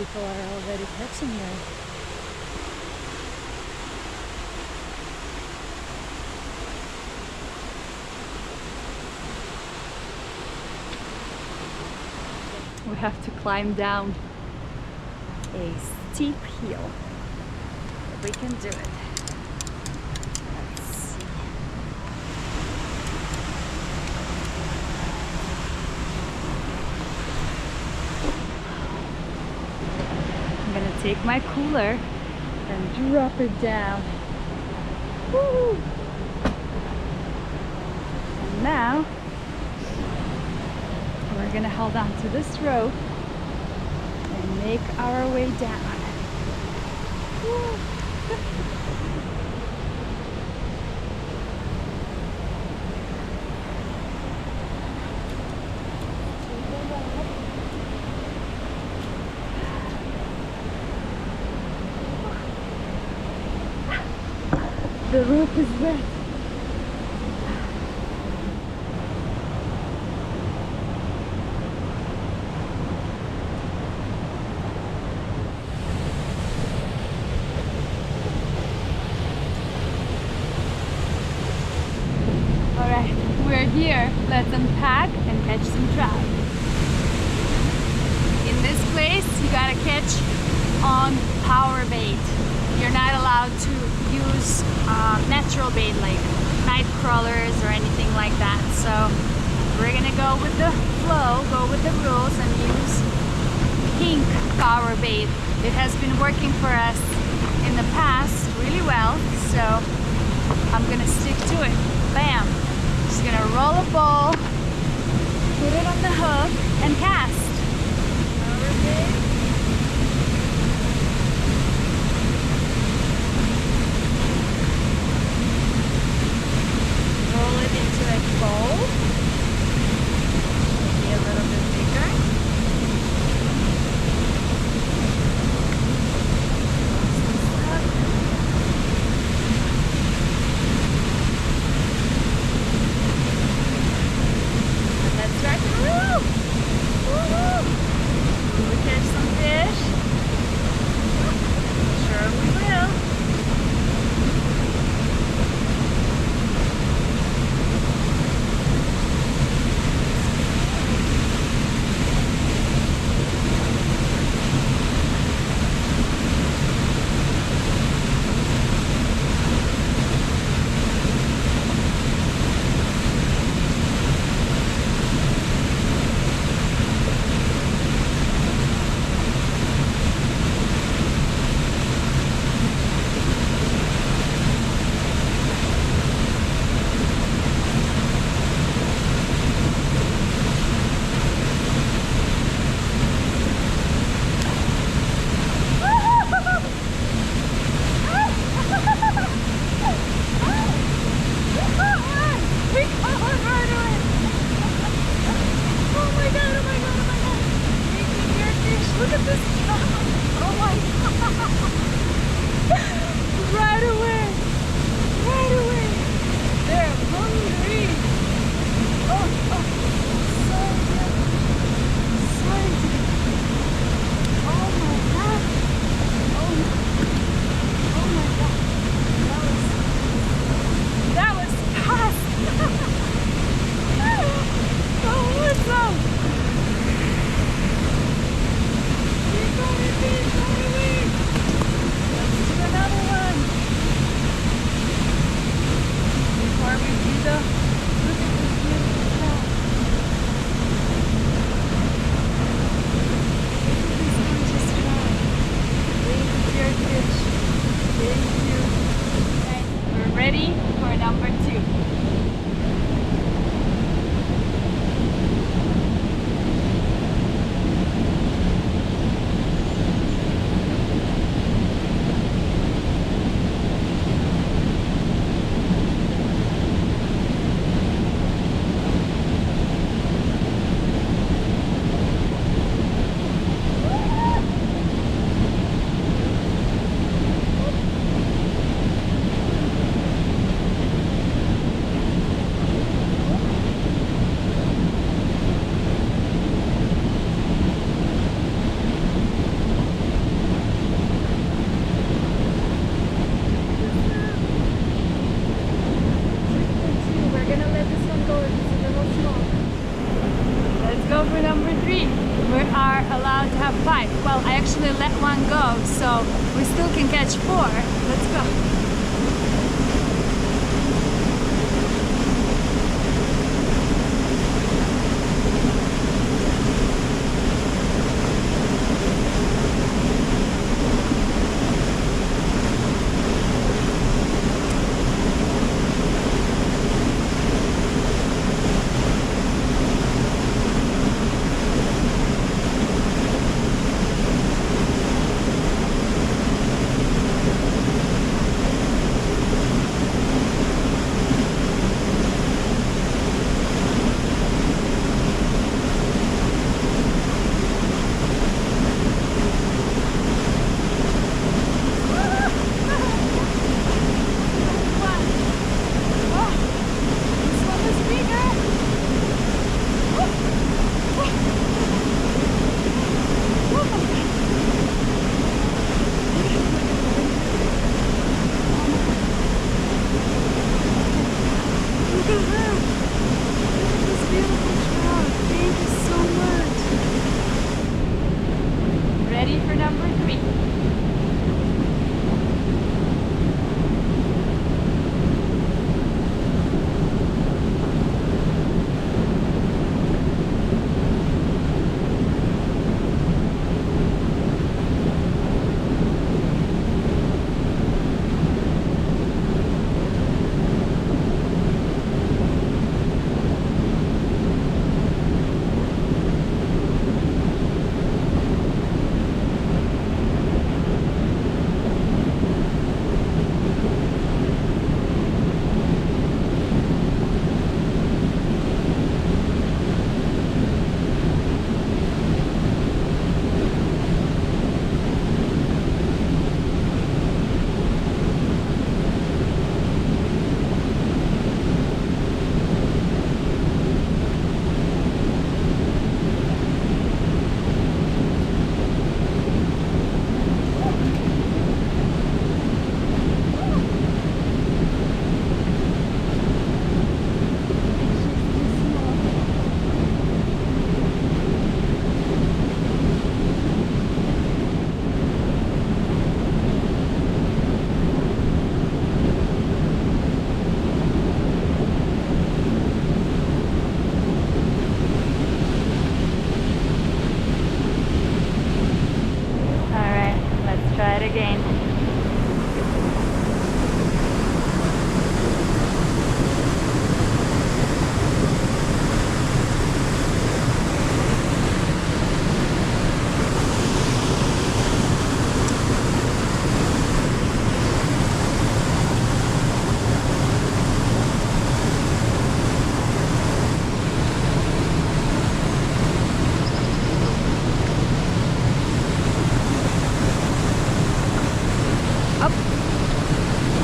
people are already catching there. We have to climb down a steep hill. We can do it. Let's see. I'm gonna take my cooler and drop it down. Woo! And now we're gonna hold on to this rope and make our way down. Woo! The rope is wet. Alright, we're here. Let's unpack and catch some trout. In this place, you gotta catch on power bait. You're not allowed to use natural bait like night crawlers or anything like that. So we're gonna go with the flow, go with the rules, and use pink power bait. It has been working for us in the past really well, so I'm gonna stick to it. Bam! Just gonna roll a ball, put it on the hook, and cast. Power bait. Roll it into a bowl. Maybe a little bit bigger. And let's start to roll. Woo-hoo! 3, we are allowed to have 5. Well, I actually let one go, so we still can catch 4. Let's go.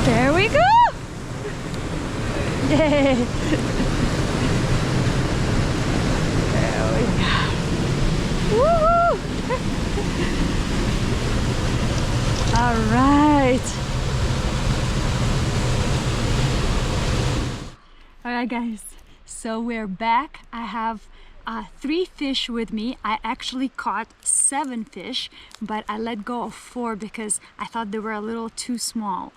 There we go! Yay! There we go. Woohoo! All right. All right, guys. So we're back. I have 3 fish with me. I actually caught 7 fish, but I let go of 4 because I thought they were a little too small.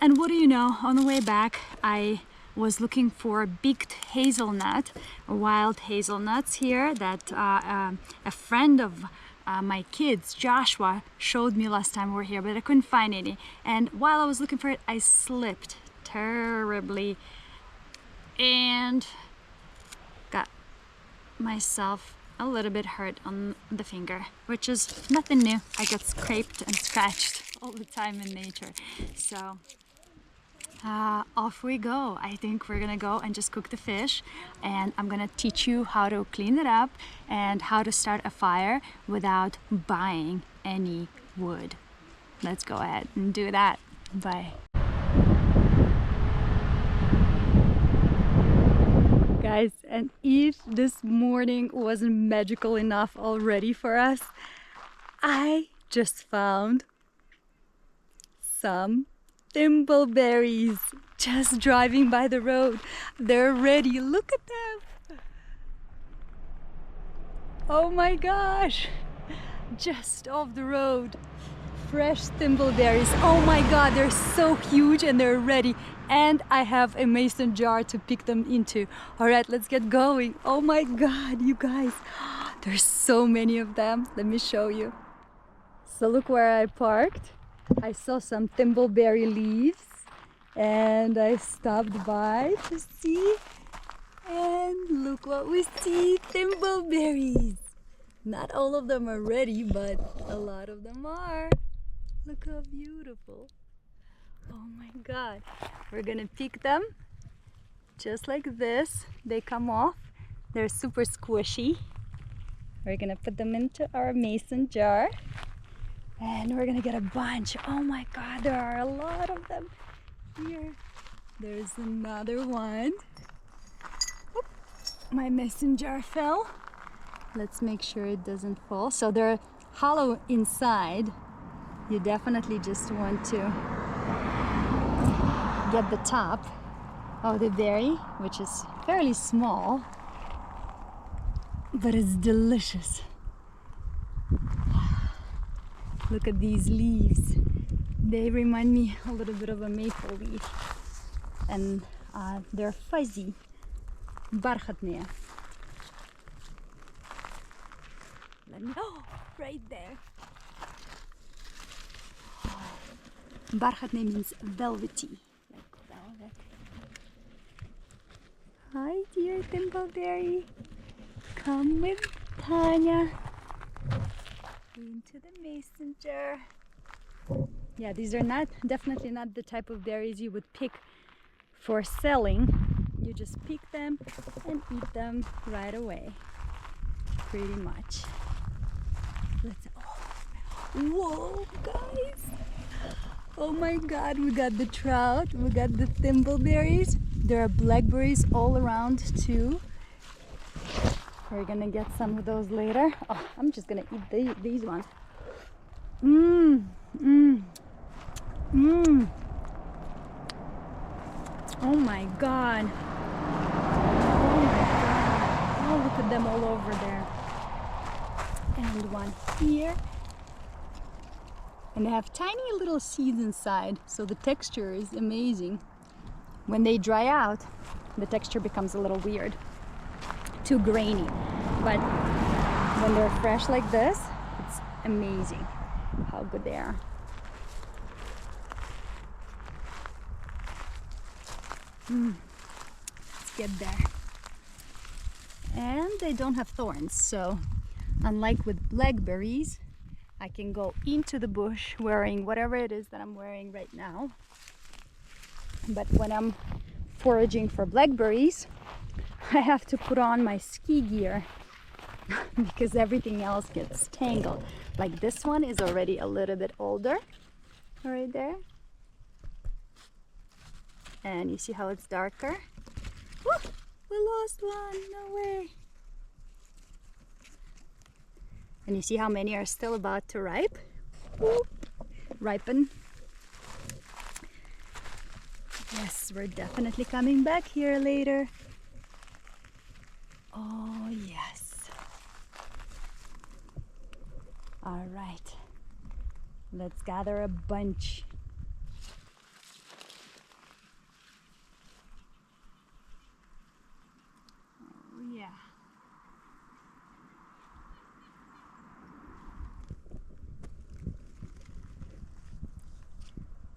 And what do you know, on the way back I was looking for beaked hazelnut, wild hazelnuts here that a friend of my kids, Joshua, showed me last time we were here, but I couldn't find any. And while I was looking for it, I slipped terribly and got myself a little bit hurt on the finger, which is nothing new. I get scraped and scratched all the time in nature. So off we go. I think we're gonna go and just cook the fish, and I'm gonna teach you how to clean it up and how to start a fire without buying any wood. Let's go ahead and do that. Bye. Guys, and if this morning wasn't magical enough already for us, I just found some thimbleberries just driving by the road. They're ready. Look at them. Oh my gosh! Just off the road. Fresh thimbleberries. Oh my god, they're so huge and they're ready. And I have a mason jar to pick them into. Alright, let's get going. Oh my god, you guys. There's so many of them. Let me show you. So look where I parked. I saw some thimbleberry leaves and I stopped by to see. And look what we see, thimbleberries. Not all of them are ready, but a lot of them are. Look how beautiful. Oh my god. We're gonna pick them just like this. They come off. They're super squishy. We're gonna put them into our mason jar. And we're gonna get a bunch. Oh my god, there are a lot of them here. There's another one. Oop, my mason jar fell. Let's make sure it doesn't fall. So they're hollow inside. You definitely just want to get the top of the berry, which is fairly small, but it's delicious. Look at these leaves. They remind me a little bit of a maple leaf. And they're fuzzy. Бархатные. Oh, right there. Бархатные means velvety, like velvet. Hi, dear thimbleberry. Come with Tanya into the mason jar. Yeah, these are definitely not the type of berries you would pick for selling. You just pick them and eat them right away, pretty much. Whoa, guys! Oh my god, we got the trout, we got the thimbleberries. There are blackberries all around too. We're gonna get some of those later. Oh, I'm just gonna eat these ones. Oh my god. Oh my god. Oh, look at them all over there. And one here. And they have tiny little seeds inside, so the texture is amazing. When they dry out, the texture becomes a little weird, too grainy. But when they're fresh like this, it's amazing how good they are. Let's get there. And they don't have thorns, so unlike with blackberries, I can go into the bush wearing whatever it is that I'm wearing right now. But when I'm foraging for blackberries, I have to put on my ski gear because everything else gets tangled. Like this one is already a little bit older, right there. And you see how it's darker? Woo! We lost one, no way. And you see how many are still about to ripen. Yes, we're definitely coming back here later. Oh yes. All right, let's gather a bunch. Oh yeah.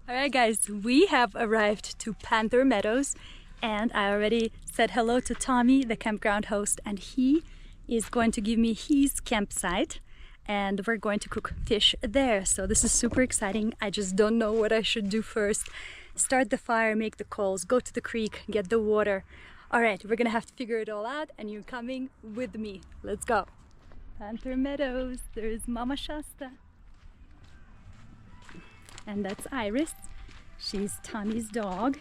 Alright guys, we have arrived to Panther Meadows and I already said hello to Tommy, the campground host, and he is going to give me his campsite and we're going to cook fish there. So this is super exciting. I just don't know what I should do first. Start the fire, make the coals, go to the creek, get the water. Alright, we're gonna have to figure it all out and you're coming with me. Let's go. Panther Meadows, there's Mama Shasta. And that's Iris. She's Tommy's dog.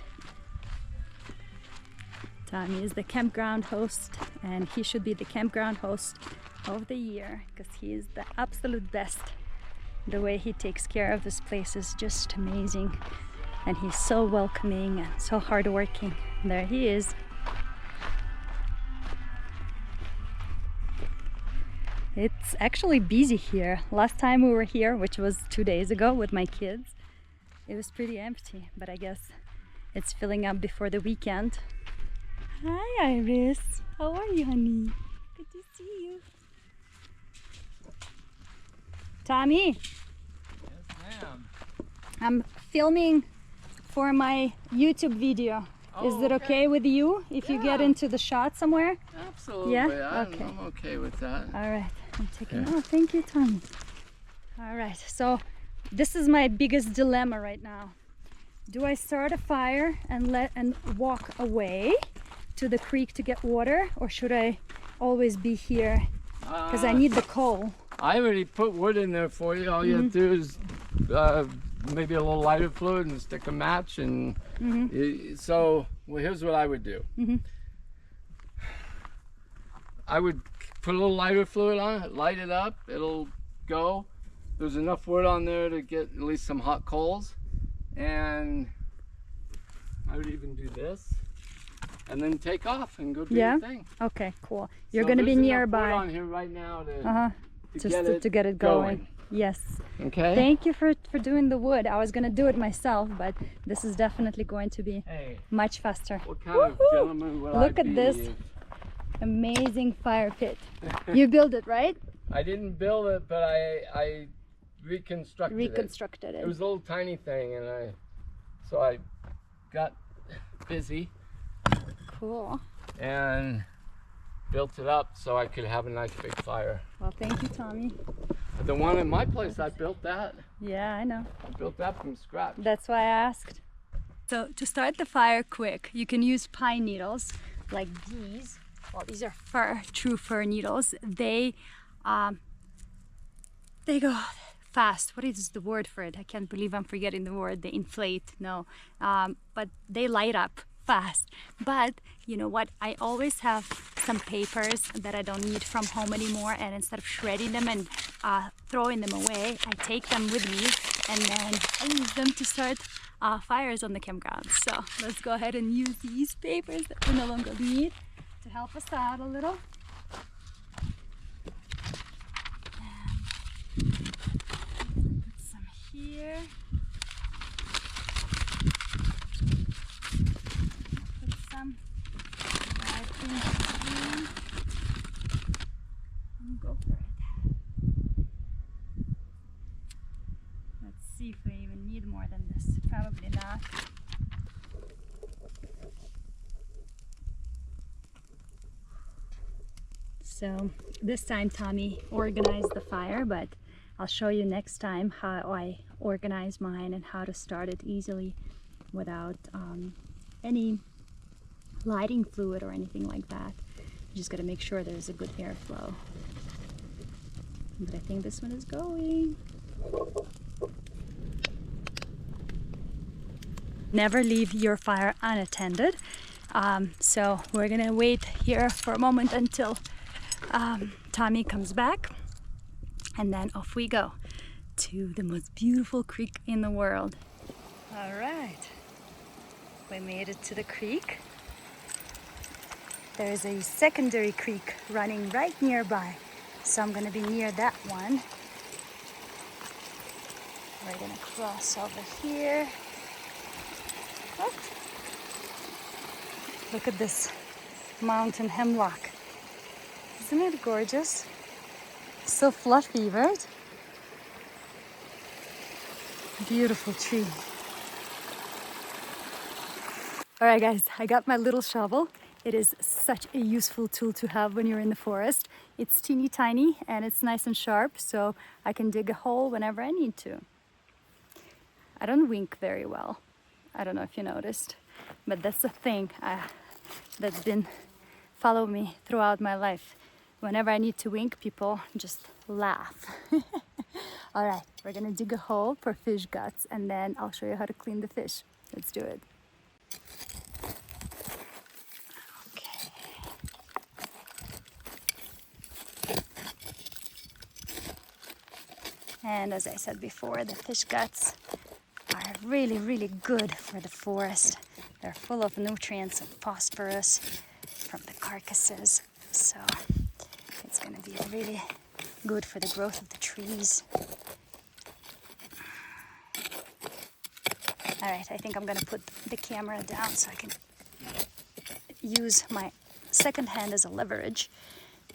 Tommy is the campground host and he should be the campground host of the year because he is the absolute best. The way he takes care of this place is just amazing. And he's so welcoming and so hardworking. There he is. It's actually busy here. Last time we were here, which was 2 days ago with my kids, it was pretty empty, but I guess it's filling up before the weekend. Hi Iris, how are you, honey? Good to see you. Tommy? Yes, ma'am. I'm filming for my YouTube video. Is it okay with you if you get into the shot somewhere? Absolutely. Yeah? Okay. I'm okay with that. All right, I'm taking. Oh, thank you, Tommy. All right, so this is my biggest dilemma right now. Do I start a fire and walk away to the creek to get water, or should I always be here? Because I need the coal. I already put wood in there for you. All you have to do is maybe a little lighter fluid and stick a match, and so here's what I would do. I would put a little lighter fluid on it, light it up, it'll go. There's enough wood on there to get at least some hot coals, and I would even do this and then take off and go do your thing. Okay, cool. You're going to be nearby. There's enough wood on here right now to get it going. Yes. Okay. Thank you for doing the wood. I was gonna do it myself, but this is definitely going to be much faster. What kind of gentleman would Look I at be this if... amazing fire pit. You built it, right? I didn't build it, but I reconstructed it. It was a little tiny thing, and I got busy. Cool. And built it up so I could have a nice big fire. Well, thank you, Tommy. The one in my place, I built that. Yeah, I know. I built that from scratch. That's why I asked. So to start the fire quick, you can use pine needles like these. Well, these are true fir needles. They go fast. What is the word for it? I can't believe I'm forgetting the word. They inflate. No, but they light up fast. But you know what, I always have some papers that I don't need from home anymore, and instead of shredding them and throwing them away, I take them with me and then I use them to start fires on the campground. So let's go ahead and use these papers that we no longer need to help us out a little. Put some here. Go for it. Let's see if we even need more than this. Probably not. So this time Tommy organized the fire, but I'll show you next time how I organize mine and how to start it easily without any lighting fluid or anything like that. You just got to make sure there's a good airflow. But I think this one is going. Never leave your fire unattended. So we're gonna wait here for a moment until Tommy comes back, and then off we go to the most beautiful creek in the world. All right, we made it to the creek. There is a secondary creek running right nearby, so I'm gonna be near that one. We're gonna cross over here. Oh. Look at this mountain hemlock. Isn't it gorgeous? So fluffy, right? Beautiful tree. All right, guys, I got my little shovel. It is such a useful tool to have when you're in the forest. It's teeny tiny and it's nice and sharp, so I can dig a hole whenever I need to. I don't wink very well. I don't know if you noticed, but that's a thing that's been following me throughout my life. Whenever I need to wink, people just laugh. All right, we're gonna dig a hole for fish guts, and then I'll show you how to clean the fish. Let's do it. And as I said before, the fish guts are really, really good for the forest. They're full of nutrients and phosphorus from the carcasses. So it's going to be really good for the growth of the trees. All right, I think I'm gonna put the camera down so I can use my second hand as a leverage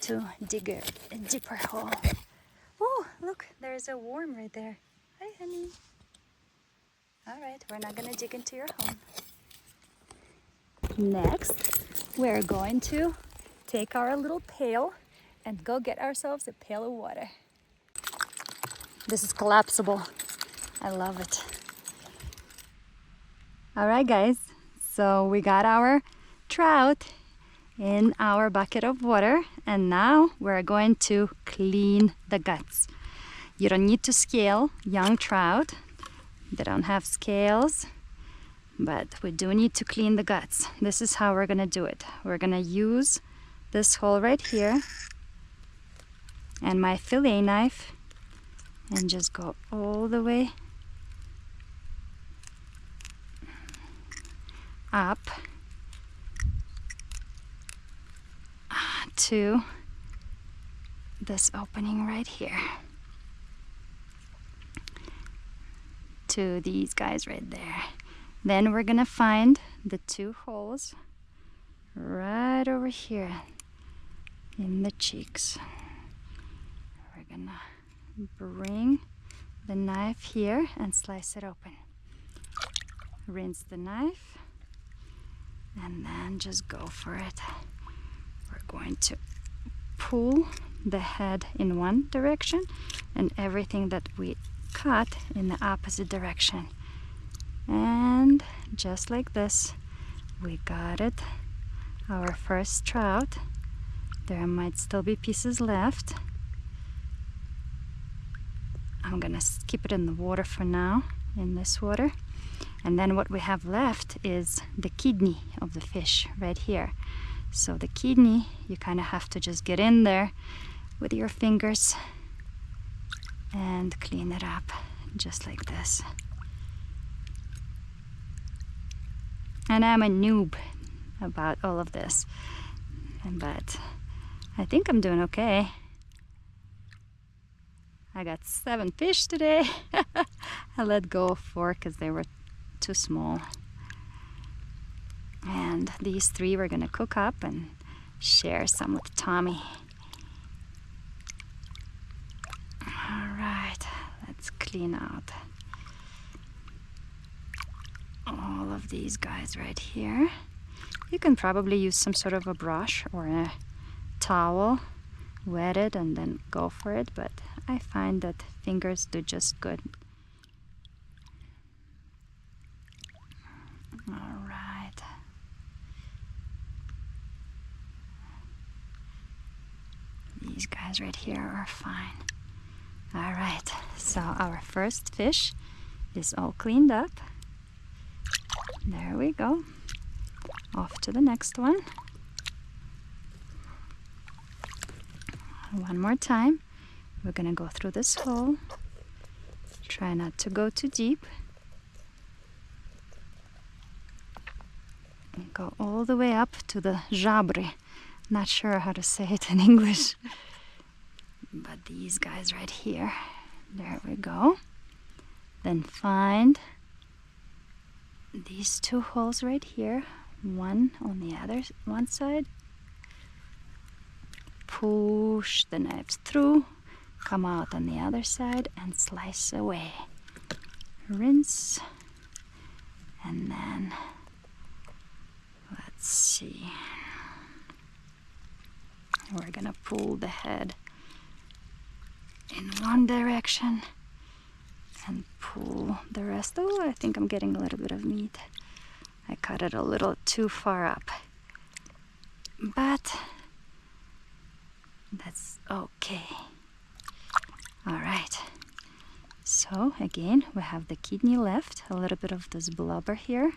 to dig a deeper hole. Oh, look, there's a worm right there. Hi, honey. All right, we're not gonna dig into your home. Next, we're going to take our little pail and go get ourselves a pail of water. This is collapsible. I love it. All right, guys, so we got our trout in our bucket of water, and now we're going to clean the guts. You don't need to scale young trout. They don't have scales, but we do need to clean the guts. This is how we're gonna do it. We're gonna use this hole right here and my fillet knife and just go all the way up to this opening right here, to these guys right there. Then we're gonna find the two holes right over here in the cheeks. We're gonna bring the knife here and slice it open. Rinse the knife and then just go for it. We're going to pull the head in one direction and everything that we cut in the opposite direction. And just like this, we got it, our first trout. There might still be pieces left. I'm gonna keep it in the water for now, in this water. And then what we have left is the kidney of the fish right here. So the kidney, you kind of have to just get in there with your fingers and clean it up, just like this. And I'm a noob about all of this, but I think I'm doing okay. I got 7 fish today. I let go of 4 because they were too small. And these 3 we're gonna cook up and share some with Tommy. All right, let's clean out all of these guys right here. You can probably use some sort of a brush or a towel, wet it and then go for it, but I find that fingers do just good. All right. These guys right here are fine. All right, so our first fish is all cleaned up. There we go. Off to the next one. One more time. We're gonna go through this hole. Try not to go too deep. And go all the way up to the żabry. Not sure how to say it in English. But these guys right here. There we go. Then find these 2 holes right here. One on the other one side. Push the knives through, come out on the other side and slice away. Rinse, and then let's see. We're gonna pull the head in one direction and pull the rest. Oh, I think I'm getting a little bit of meat. I cut it a little too far up, but that's okay. All right, so again we have the kidney left, a little bit of this blubber here.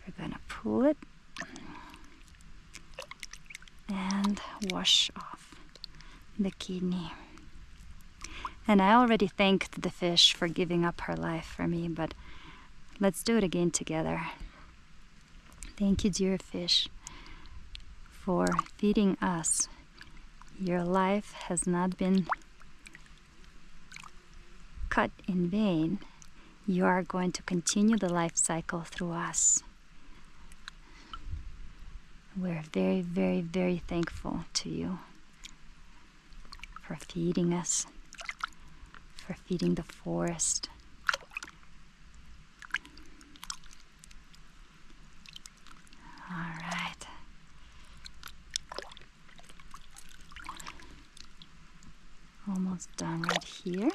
We're gonna pull it and wash off the kidney. And I already thanked the fish for giving up her life for me, but let's do it again together. Thank you, dear fish, for feeding us Your life has not been cut in vain. You are going to continue the life cycle through us. We're very, very, very thankful to you for feeding us, for feeding the forest. All right. Almost done right here.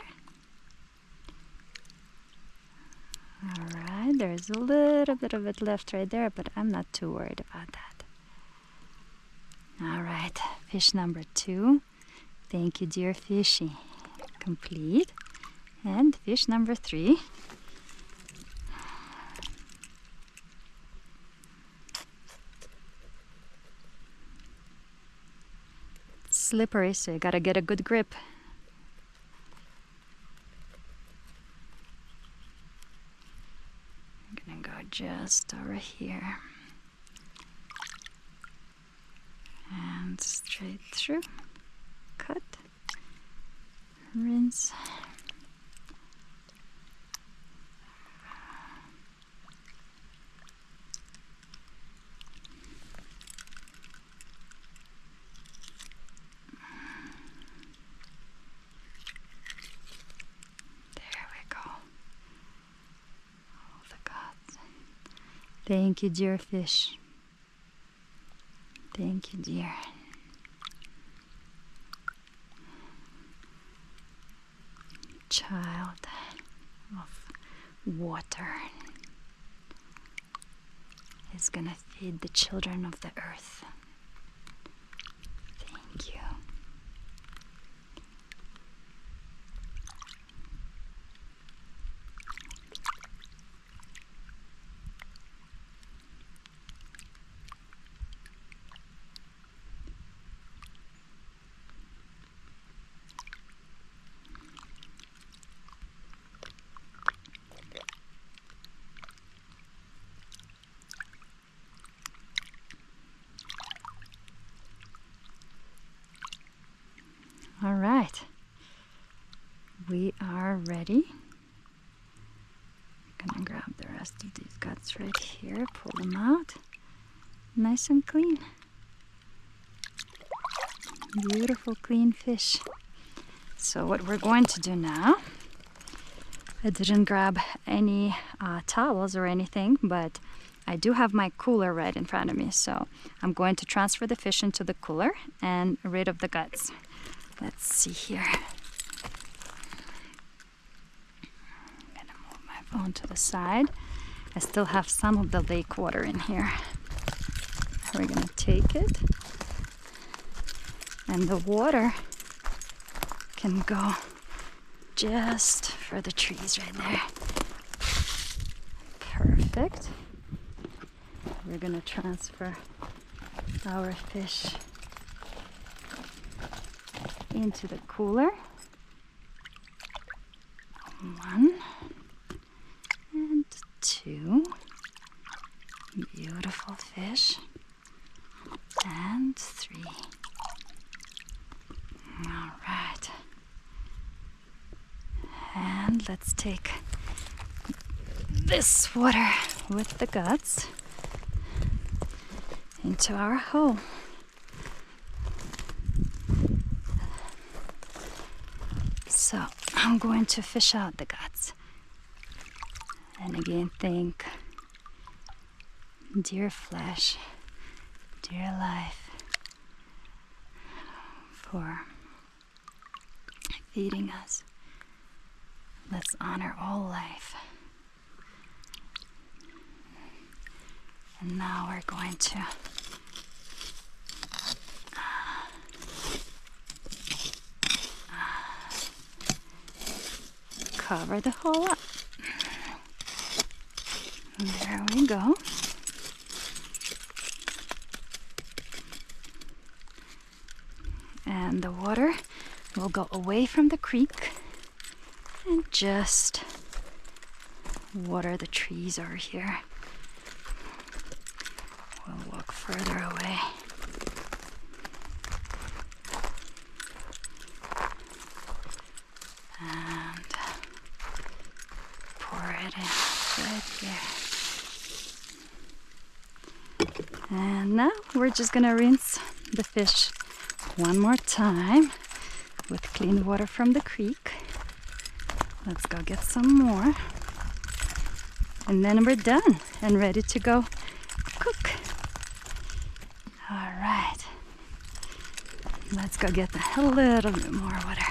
All right, there's a little bit of it left right there, but I'm not too worried about that. All right, fish number 2. Thank you, dear fishy. Complete. And fish number 3. Slippery, so you gotta get a good grip. I'm gonna go just over here and straight through. Cut, rinse. Thank you, dear fish. Thank you, dear. Child of water is gonna feed the children of the earth. Thank you. All right, we are ready. I'm gonna grab the rest of these guts right here, pull them out, nice and clean. Beautiful, clean fish. So what we're going to do now, I didn't grab any towels or anything, but I do have my cooler right in front of me, so I'm going to transfer the fish into the cooler and rid of the guts. Let's see here. I'm gonna move my phone to the side. I still have some of the lake water in here. We're gonna take it, and the water can go just for the trees right there. Perfect. We're gonna transfer our fish into the cooler. 1 and 2. Beautiful fish. And 3. All right. And let's take this water with the guts into our hole. So I'm going to fish out the guts. And again, thank dear flesh, dear life, for feeding us. Let's honor all life. And now we're going to cover the hole up. There we go. And the water will go away from the creek and just water the trees over here. We'll walk further away. And now we're just gonna rinse the fish one more time with clean water from the creek. Let's go get some more. And then we're done and ready to go cook. All right. Let's go get a little bit more water.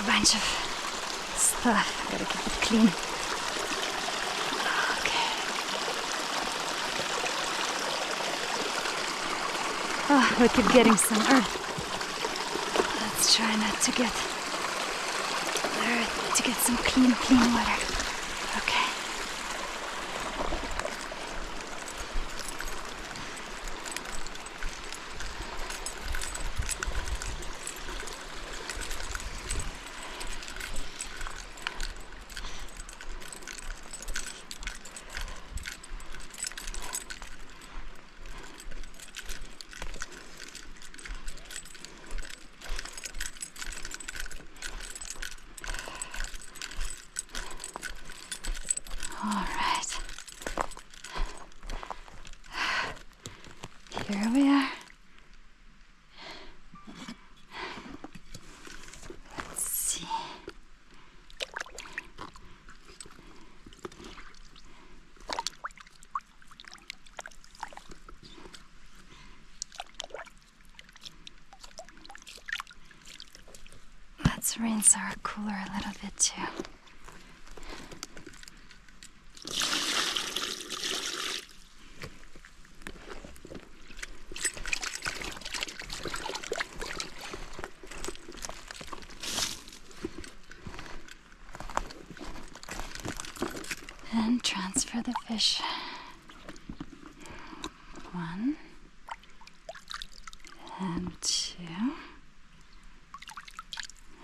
Bunch of stuff. Gotta keep it clean. Okay. Oh, we keep getting some earth. Let's try not to get earth, to get some clean water. Okay. All right. Here we are. Let's see. Let's rinse our cooler a little bit too. And transfer the fish. 1 and 2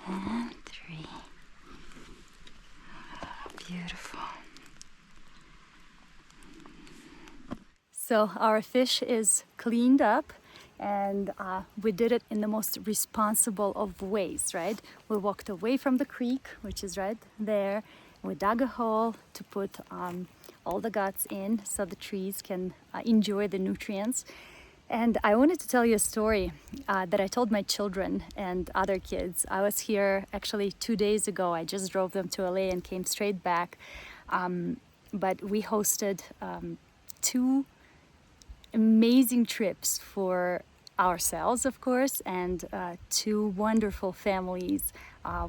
and 3. Oh, beautiful. So our fish is cleaned up, and we did it in the most responsible of ways, right? We walked away from the creek, which is right there. We dug a hole to put all the guts in so the trees can enjoy the nutrients. And I wanted to tell you a story that I told my children and other kids. I was here actually 2 days ago. I just drove them to LA and came straight back. But we hosted 2 amazing trips for ourselves, of course, and 2 wonderful families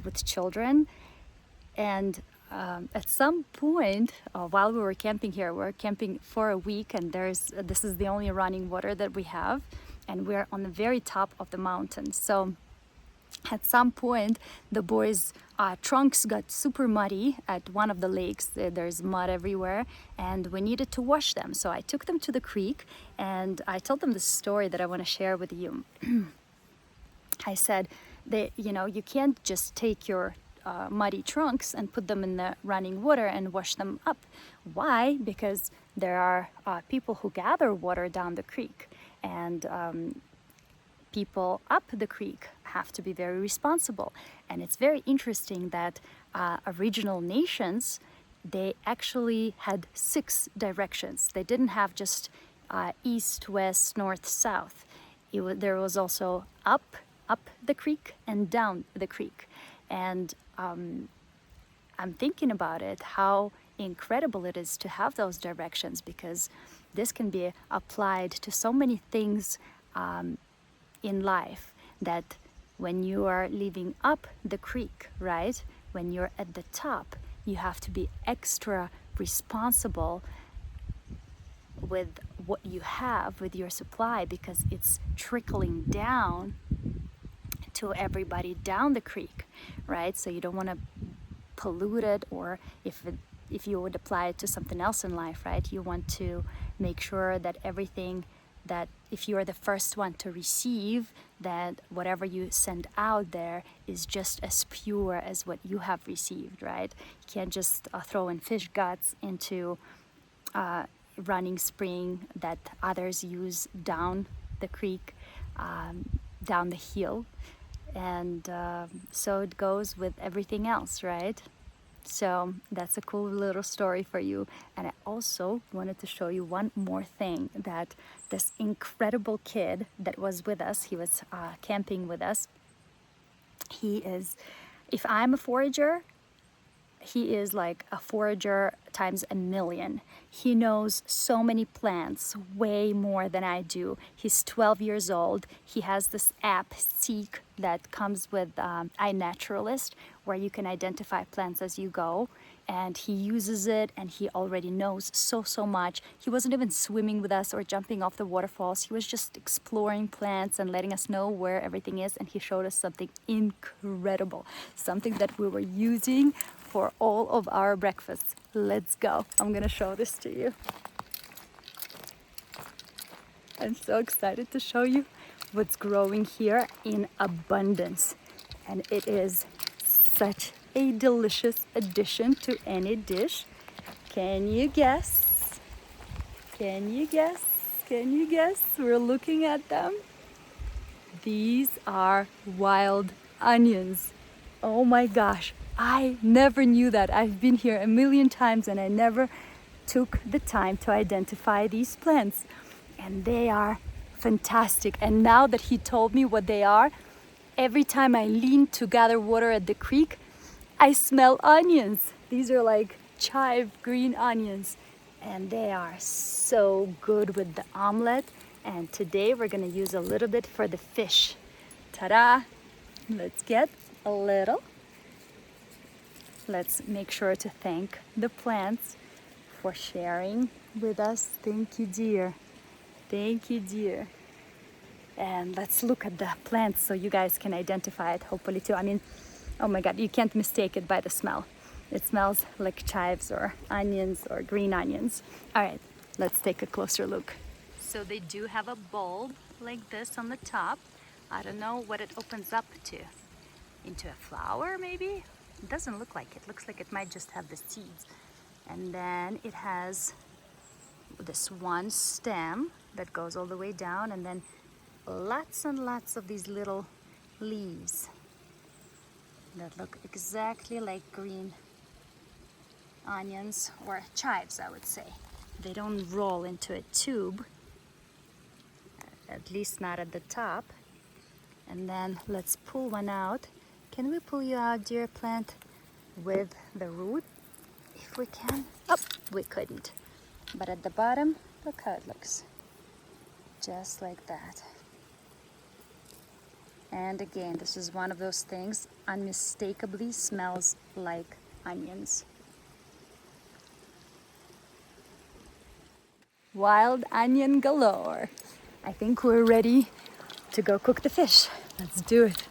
with children. And at some point, while we were camping here, we're camping for a week, and this is the only running water that we have, and we're on the very top of the mountain. So at some point, the boys' trunks got super muddy at one of the lakes. There's mud everywhere, and we needed to wash them. So I took them to the creek, and I told them the story that I want to share with you. I said that, you can't just take your muddy trunks and put them in the running water and wash them up. Why? Because there are people who gather water down the creek, and people up the creek have to be very responsible. And it's very interesting that original nations, they actually had 6 directions. They didn't have just east, west, north, south. There was also up the creek and down the creek. And I'm thinking about it, how incredible it is to have those directions, because this can be applied to so many things in life, that when you are living up the creek, right, when you're at the top, you have to be extra responsible with what you have, with your supply, because it's trickling down to everybody down the creek, right? So you don't want to pollute it, or if you would apply it to something else in life, right? You want to make sure that everything, that if you're the first one to receive, that whatever you send out there is just as pure as what you have received, right? You can't just throw in fish guts into running spring that others use down the creek, down the hill. And so it goes with everything else, right? So that's a cool little story for you. And I also wanted to show you one more thing, that this incredible kid that was with us, he was camping with us. He is, if I'm a forager, he is like a forager times a million. He knows so many plants, way more than I do. He's 12 years old. He has this app, Seek, that comes with iNaturalist, where you can identify plants as you go. And he uses it, and he already knows so much. He wasn't even swimming with us or jumping off the waterfalls. He was just exploring plants and letting us know where everything is. And he showed us something incredible, something that we were using for all of our breakfasts. Let's go. I'm gonna show this to you. I'm so excited to show you what's growing here in abundance. And it is such a delicious addition to any dish. Can you guess? Can you guess? Can you guess? We're looking at them. These are wild onions. Oh my gosh, I never knew that. I've been here a million times and I never took the time to identify these plants. And they are fantastic. And now that he told me what they are, every time I lean to gather water at the creek, I smell onions. These are like chive green onions, and they are so good with the omelet. And today we're gonna use a little bit for the fish. Ta-da! Let's get a little. Let's make sure to thank the plants for sharing with us. Thank you, dear. Thank you, dear. And let's look at the plants so you guys can identify it, hopefully too. I mean, oh my God, you can't mistake it by the smell. It smells like chives or onions or green onions. All right, let's take a closer look. So they do have a bulb like this on the top. I don't know what it opens up to. Into a flower, maybe? It doesn't look like it. Looks like it might just have the seeds. And then it has this one stem that goes all the way down, and then lots and lots of these little leaves that look exactly like green onions or chives, I would say. They don't roll into a tube, at least not at the top. And then let's pull one out. Can we pull you out, dear plant, with the root? If we can. Oh, we couldn't. But at the bottom, look how it looks. Just like that. And again, this is one of those things, unmistakably smells like onions. Wild onion galore. I think we're ready to go cook the fish. Let's do it.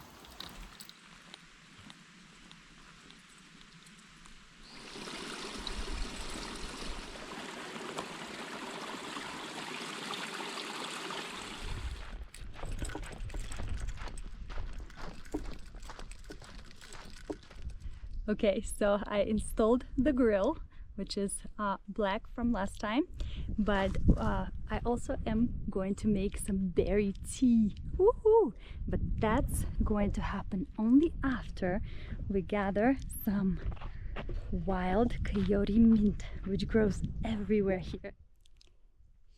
Okay, so I installed the grill, which is black from last time, but I also am going to make some berry tea. Woohoo! But that's going to happen only after we gather some wild coyote mint, which grows everywhere here.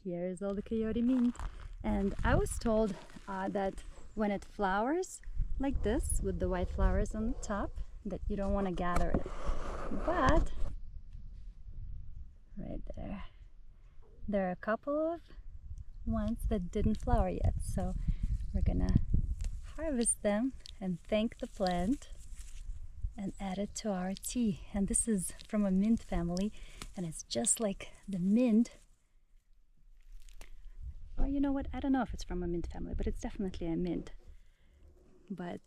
Here's all the coyote mint. And I was told that when it flowers like this, with the white flowers on the top, that you don't want to gather it. But right there are a couple of ones that didn't flower yet, so we're gonna harvest them and thank the plant and add it to our tea. And this is from a mint family, and it's just like the mint. Well, you know what, I don't know if it's from a mint family, but it's definitely a mint. But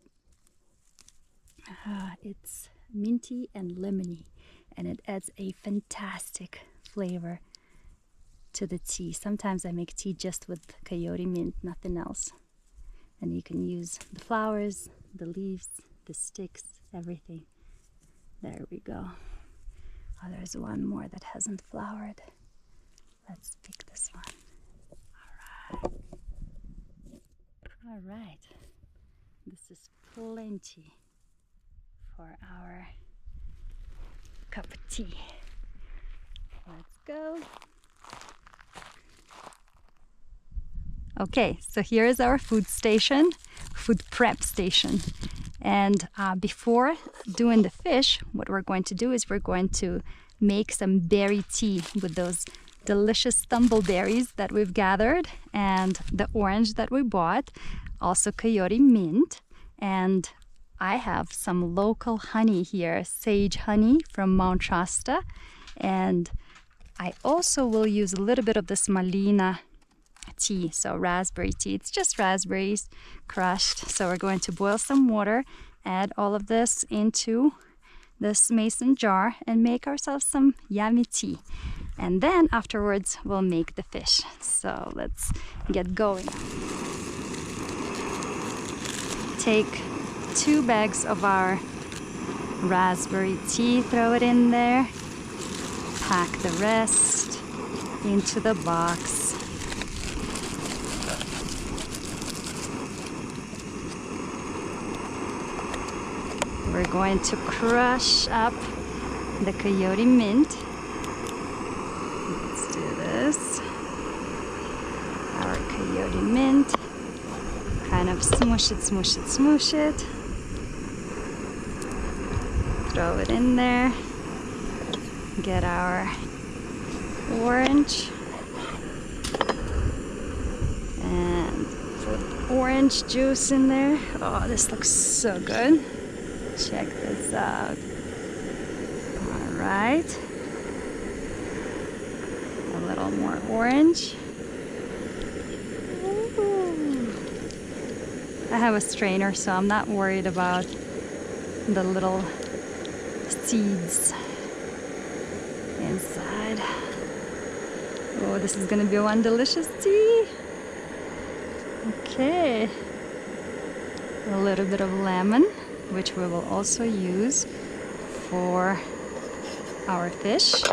It's minty and lemony, and it adds a fantastic flavor to the tea. Sometimes I make tea just with coyote mint, nothing else. And you can use the flowers, the leaves, the sticks, everything. There we go. Oh, there's one more that hasn't flowered. Let's pick this one. All right. This is plenty for our cup of tea. Let's go. Okay, so here is our food station, food prep station. And before doing the fish, what we're going to do is we're going to make some berry tea with those delicious thimbleberries that we've gathered and the orange that we bought, also coyote mint. And I have some local honey here, sage honey from Mount Shasta. And I also will use a little bit of this malina tea, so raspberry tea. It's just raspberries crushed. So we're going to boil some water, add all of this into this mason jar and make ourselves some yummy tea. And then afterwards we'll make the fish. So let's get going. Take 2 bags of our raspberry tea, throw it in there, pack the rest into the box. We're going to crush up the coyote mint. Let's do this. Our coyote mint. Kind of smoosh it, smoosh it, smoosh it. Throw it in there. Get our orange. And put orange juice in there. Oh, this looks so good. Check this out. All right. A little more orange. Ooh. I have a strainer, so I'm not worried about the little seeds inside. Oh, this is gonna be one delicious tea. Okay. A little bit of lemon, which we will also use for our fish.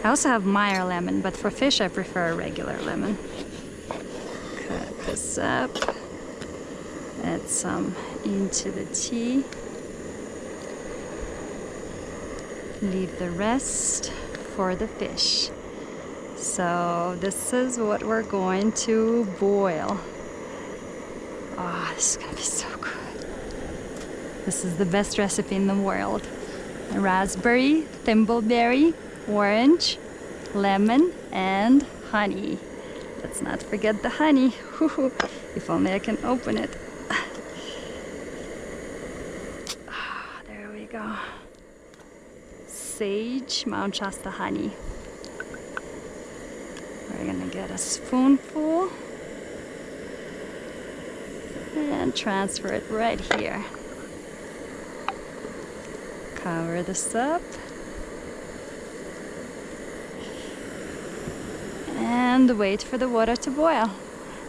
I also have Meyer lemon, but for fish I prefer a regular lemon. Cut this up, add some into the tea. Leave the rest for the fish. So this is what we're going to boil. Oh, this is gonna be so good. This is the best recipe in the world. Raspberry, thimbleberry, orange, lemon, and honey. Let's not forget the honey. If only I can open it. Ah, there we go. Sage Mount Shasta honey. We're gonna get a spoonful and transfer it right here. Cover this up. And wait for the water to boil.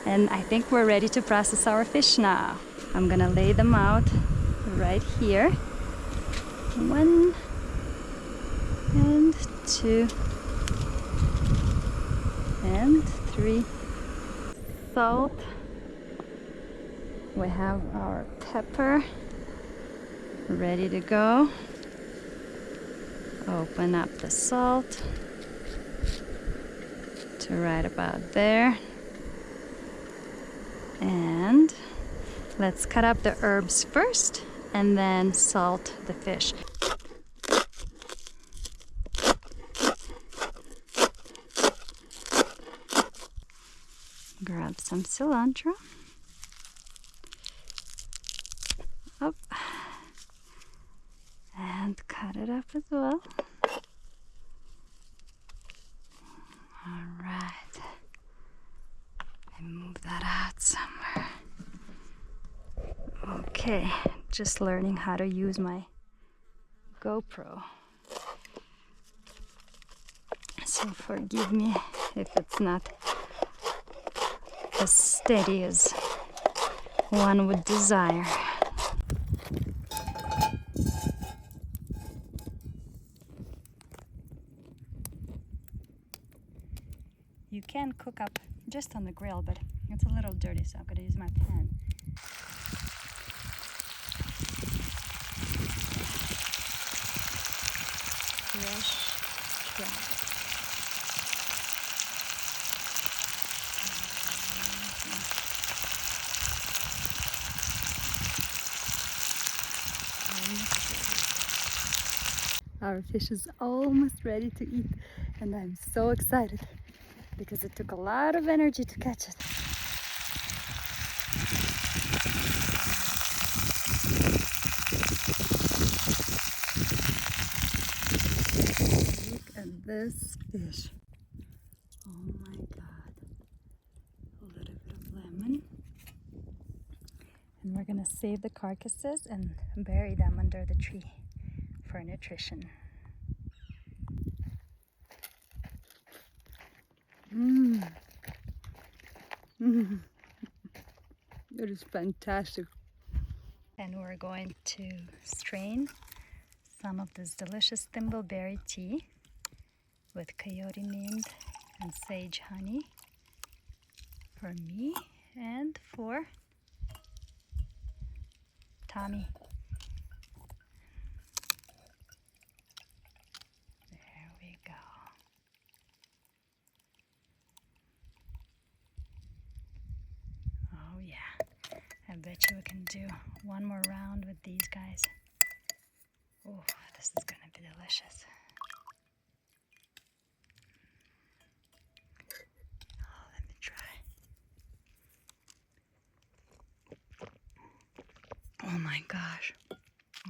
And I think we're ready to process our fish now. I'm gonna lay them out right here. 1 and 2 and 3. Salt. We have our pepper ready to go. Open up the salt to right about there. And let's cut up the herbs first and then salt the fish. Grab some cilantro. Up. And cut it up as well. All right. And move that out somewhere. Okay, just learning how to use my GoPro. So forgive me if it's not as steady as one would desire. You can cook up just on the grill, but it's a little dirty, so I'm going to use my pan. Fresh trout. Our fish is almost ready to eat, and I'm so excited because it took a lot of energy to catch it. Look at this fish. Oh my God. A little bit of lemon. And we're gonna save the carcasses and bury them under the tree for nutrition. It is fantastic. And we're going to strain some of this delicious thimbleberry tea with coyote mint and sage honey for me and for Tommy. There we go. Oh yeah, I bet you we can do one more round with these guys. Oh, this is gonna be delicious. Oh, let me try. Oh my gosh. Oh,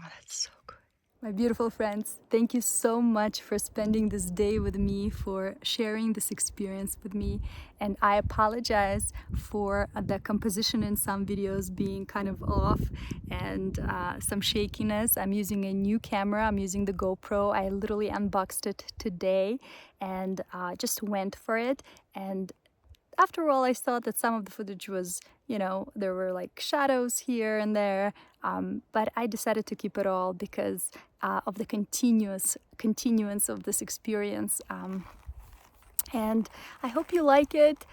that's so good. My beautiful friends, thank you so much for spending this day with me, for sharing this experience with me. And I apologize for the composition in some videos being kind of off and some shakiness. I'm using a new camera. I'm using the GoPro. I literally unboxed it today and just went for it. And after all, I saw that some of the footage was, you know, there were like shadows here and there, but I decided to keep it all because of the continuance of this experience. And I hope you like it.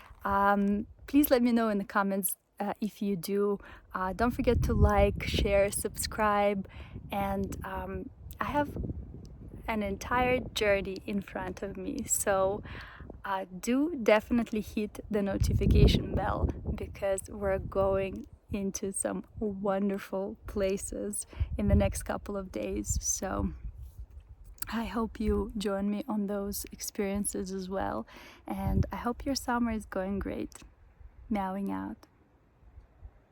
Please let me know in the comments if you do. Don't forget to like, share, subscribe, and I have an entire journey in front of me, so do definitely hit the notification bell because we're going into some wonderful places in the next couple of days. So I hope you join me on those experiences as well, and I hope your summer is going great. Meowing out.